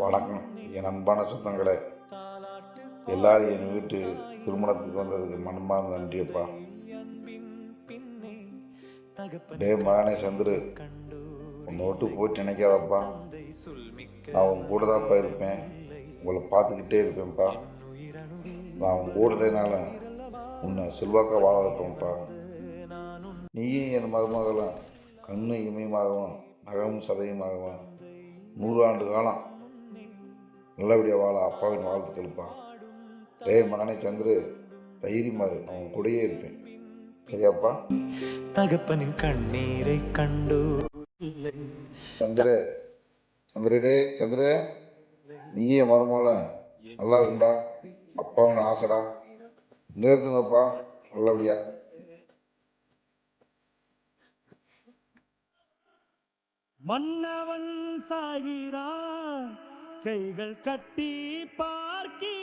வணக்கம் என் அன்பான சொந்தங்களே, எல்லாரும் என் வீட்டு திருமணத்துக்கு வந்ததுக்கு மனமார்ந்த நன்றியப்பா. டே மகனே சந்துரு, உன்னை விட்டு போயிட்டு நினைக்காதப்பா. நான் உன் கூட தான்ப்பா இருப்பேன், உங்களை பார்த்துக்கிட்டே இருப்பேன்ப்பா. நான் உன் கூட இல்லைனால உன்னை செல்வாக்கா வாழ வைப்பேன்ப்பா. நீயும் என் மருமகளும் கண்ணு இமயமாகவும் நகமும் சதையுமாகவும் 100 ஆண்டு காலம் நல்லபடியாக வாழ அப்பாவின் வாழ்த்துக்கள்ப்பா. டே மகனே சந்திரு, தைரியமாறு, அவன் கூடயே இருப்பேன், சரியாப்பா? தகப்பனின் கண்ணீரை கண்டு சந்திர சந்திர டே சந்திர, நீயே மருமகள நல்லா இருக்குண்டா, அப்பாவின் ஆசைடா. நிறுத்துங்கப்பா, நல்லபடியா. மன்னவன் சாகிறான், கைகள் கட்டி பார்க்கிறான்.